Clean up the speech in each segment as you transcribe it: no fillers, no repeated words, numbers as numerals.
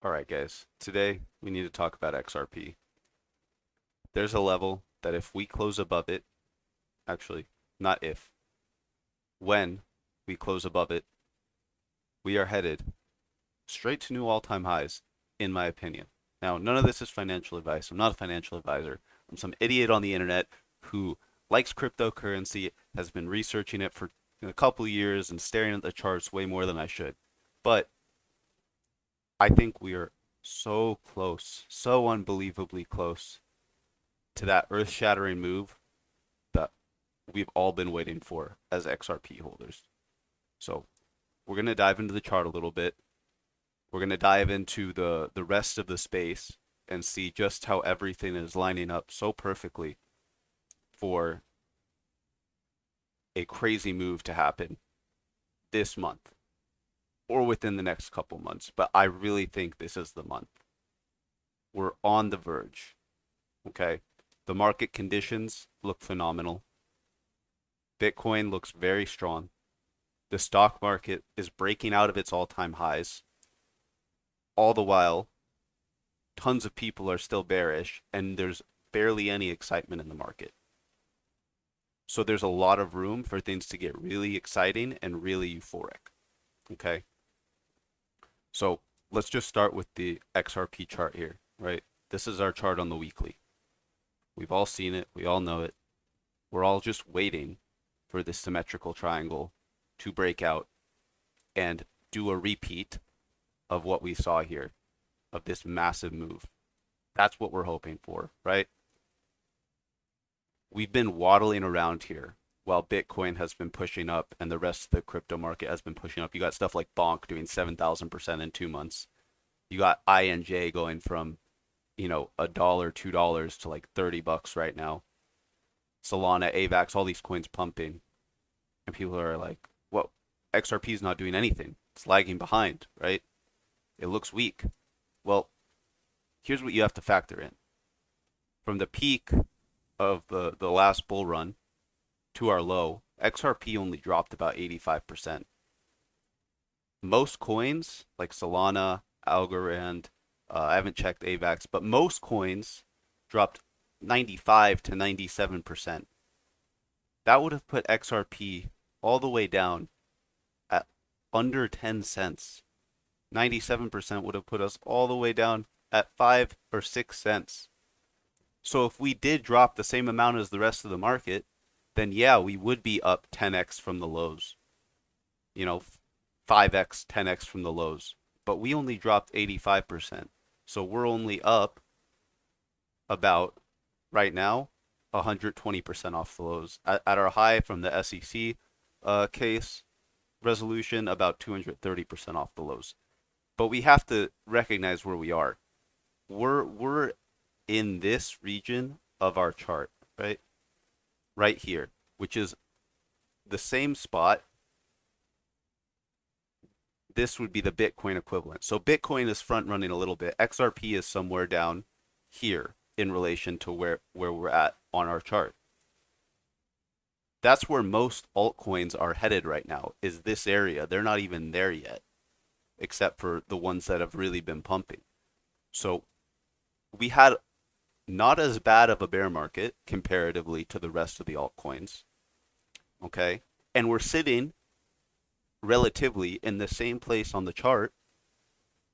All right, guys. Today we need to talk about XRP. There's a level that if we close above it, actually, not if, when we close above it, we are headed straight to new all-time highs, in my opinion. Now, none of this is financial advice. I'm not a financial advisor. I'm some idiot on the internet who likes cryptocurrency, has been researching it for a couple of years and staring at the charts way more than I should. But I think we are so close, so unbelievably close to that earth-shattering move that we've all been waiting for as XRP holders. So we're going to dive into the chart a little bit. We're going to dive into the rest of the space and see just how everything is lining up so perfectly for a crazy move to happen this month or within the next couple months. But I really think this is the month. We're on the verge. Okay. The market conditions look phenomenal. Bitcoin looks very strong. The stock market is breaking out of its all-time highs. All the while, tons of people are still bearish and there's barely any excitement in the market. So there's a lot of room for things to get really exciting and really euphoric. Okay. So let's just start with the XRP chart here, right? This is our chart on the weekly. We've all seen it. We all know it. We're all just waiting for this symmetrical triangle to break out and do a repeat of what we saw here, of this massive move. That's what we're hoping for, right? We've been waddling around here while Bitcoin has been pushing up and the rest of the crypto market has been pushing up. You got stuff like Bonk doing 7,000% in 2 months. You got INJ going from, a dollar, $2 to like $30 right now. Solana, AVAX, all these coins pumping. And people are like, well, XRP is not doing anything. It's lagging behind, right? It looks weak. Well, here's what you have to factor in. From the peak of the last bull run to our low, XRP only dropped about 85%. Most coins, like Solana, Algorand, I haven't checked AVAX, but most coins dropped 95 to 97%. That would have put XRP all the way down at under 10 cents. 97% would have put us all the way down at 5 or 6 cents. So if we did drop the same amount as the rest of the market, then yeah, we would be up 10x from the lows. You know, 5x, 10x from the lows. But we only dropped 85%. So we're only up about, right now, 120% off the lows. At our high from the SEC case resolution, about 230% off the lows. But we have to recognize where we are. We're in this region of our chart, right? Right here, which is the same spot. This would be the Bitcoin equivalent. So Bitcoin is front running a little bit. XRP is somewhere down here in relation to where we're at on our chart. That's where most altcoins are headed right now, is this area. They're not even there yet, except for the ones that have really been pumping. So we had not as bad of a bear market comparatively to the rest of the altcoins. Okay. And we're sitting relatively in the same place on the chart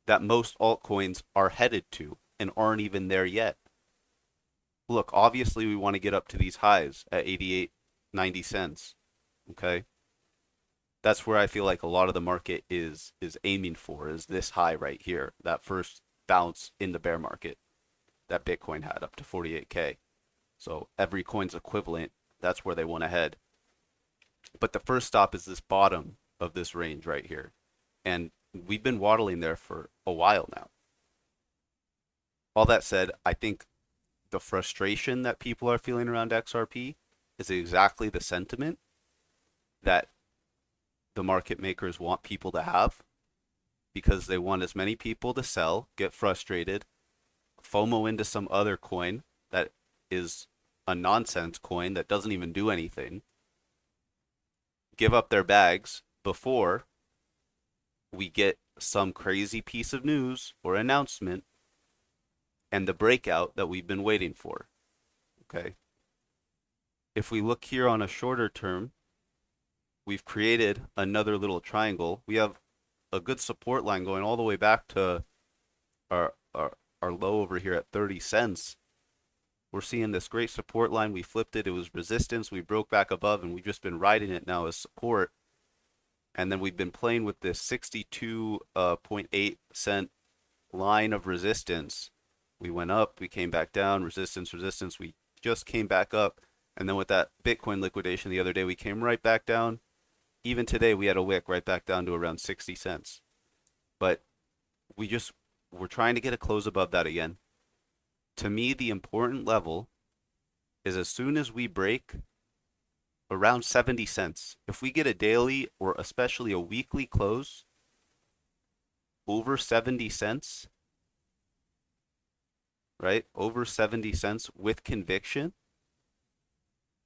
that most altcoins are headed to and aren't even there yet. Look, obviously we want to get up to these highs at 88, 90 cents. Okay. That's where I feel like a lot of the market is aiming for, is this high right here, that first bounce in the bear market that Bitcoin had up to 48K. So every coin's equivalent. That's where they want to head. But the first stop is this bottom of this range right here. And we've been waddling there for a while now. All that said, I think the frustration that people are feeling around XRP is exactly the sentiment that the market makers want people to have, because they want as many people to sell, get frustrated, FOMO into some other coin that is a nonsense coin that doesn't even do anything, give up their bags before we get some crazy piece of news or announcement and the breakout that we've been waiting for. Okay. If we look here on a shorter term, we've created another little triangle. We have a good support line going all the way back to our low over here at 30 cents. We're seeing this great support line. We flipped it. It was resistance. We broke back above, and we've just been riding it now as support. And then we've been playing with this 62.8 cent line of resistance. We went up, we came back down, resistance, resistance. We just came back up. And then with that Bitcoin liquidation the other day, we came right back down. Even today, we had a wick right back down to around 60 cents. But we're trying to get a close above that again. To me, the important level is as soon as we break around 70 cents, if we get a daily or especially a weekly close over 70 cents, right? Over 70 cents with conviction,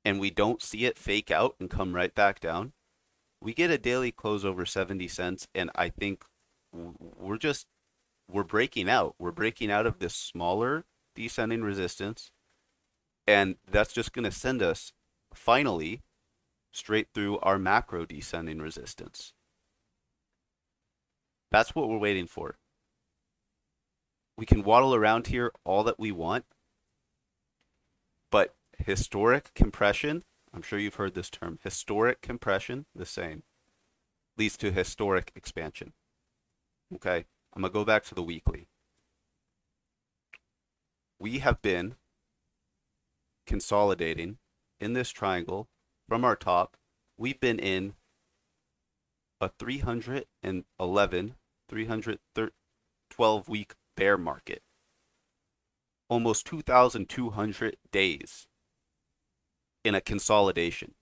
and we don't see it fake out and come right back down, we get a daily close over 70 cents, and I think we're breaking out. We're breaking out of this smaller descending resistance, and that's just going to send us finally straight through our macro descending resistance. That's what we're waiting for. We can waddle around here all that we want, but historic compression, I'm sure you've heard this term, historic compression, the same, leads to historic expansion. Okay, I'm going to go back to the weekly. We have been consolidating in this triangle from our top. We've been in a 312 week bear market. Almost 2,200 days in a consolidation.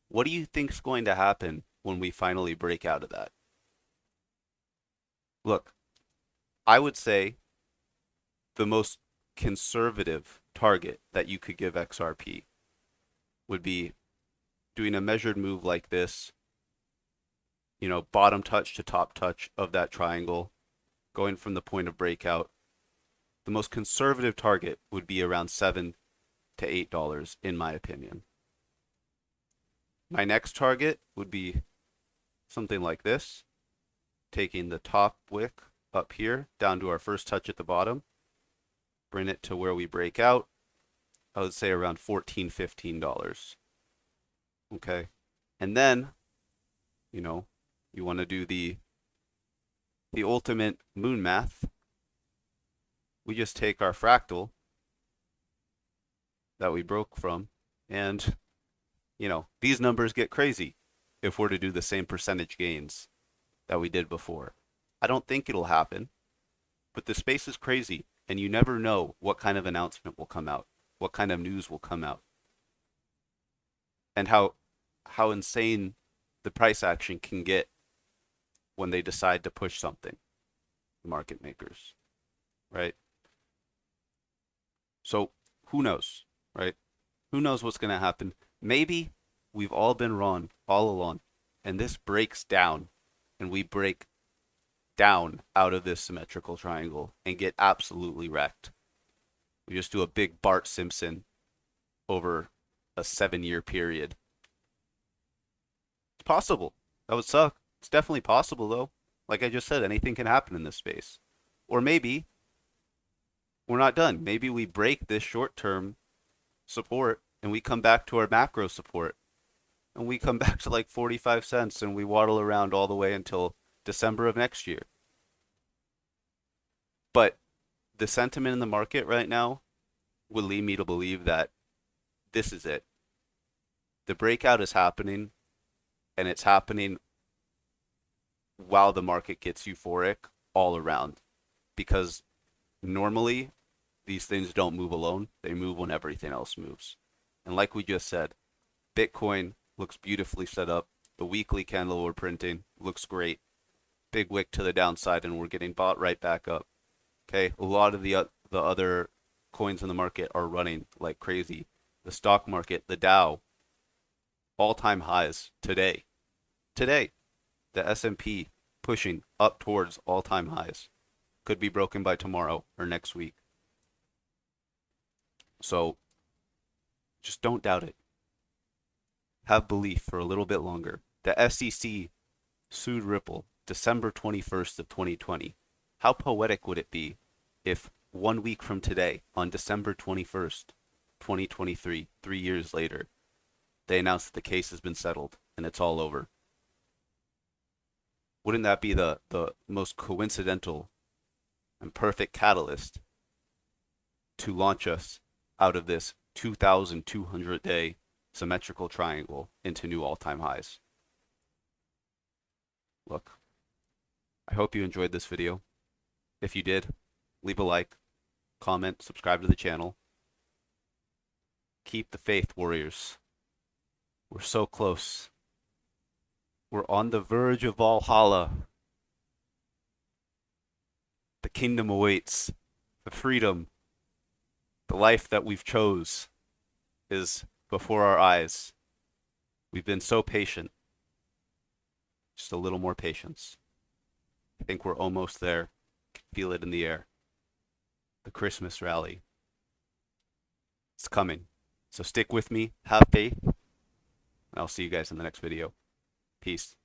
What do you think is going to happen when we finally break out of that? Look, I would say the most conservative target that you could give XRP would be doing a measured move like this, you know, bottom touch to top touch of that triangle, going from the point of breakout. The most conservative target would be around $7 to $8, in my opinion. My next target would be something like this, taking the top wick up here down to our first touch at the bottom, bring it to where we break out. I would say around $14, $15. Okay. And then, you know, you want to do the ultimate moon math. We just take our fractal that we broke from, and, you know, these numbers get crazy if we're to do the same percentage gains that we did before. I don't think it'll happen, but the space is crazy, and you never know what kind of announcement will come out, what kind of news will come out, and how insane the price action can get when they decide to push something, the market makers, right? So who knows, right? Who knows what's going to happen? Maybe we've all been wrong all along, and this breaks down, and we break down out of this symmetrical triangle and get absolutely wrecked. We just do a big Bart Simpson over a 7-year period. It's possible. That would suck. It's definitely possible, though. Like I just said, anything can happen in this space. Or maybe we're not done. Maybe we break this short-term support and we come back to our macro support. And we come back to like 45 cents and we waddle around all the way until December of next year. But the sentiment in the market right now would lead me to believe that this is it. The breakout is happening, and it's happening while the market gets euphoric all around. Because normally these things don't move alone. They move when everything else moves. And like we just said, Bitcoin looks beautifully set up. The weekly candle we're printing looks great. Big wick to the downside, and we're getting bought right back up. Okay, a lot of the other coins in the market are running like crazy. The stock market, the Dow, all-time highs today. Today, the S&P pushing up towards all-time highs. Could be broken by tomorrow or next week. So just don't doubt it. Have belief for a little bit longer. The SEC sued Ripple December 21st of 2020. How poetic would it be if 1 week from today, on December 21st, 2023, 3 years later, they announced that the case has been settled and it's all over? Wouldn't that be the most coincidental and perfect catalyst to launch us out of this 2,200-day symmetrical triangle into new all-time highs? Look, I hope you enjoyed this video. If you did, leave a like, comment, subscribe to the channel. Keep the faith, warriors. We're so close. We're on the verge of Valhalla. The kingdom awaits. The freedom, the life that we've chose is before our eyes. We've been so patient. Just a little more patience. I think we're almost there. Feel it in the air. The Christmas rally. It's coming. So stick with me. Have faith. And I'll see you guys in the next video. Peace.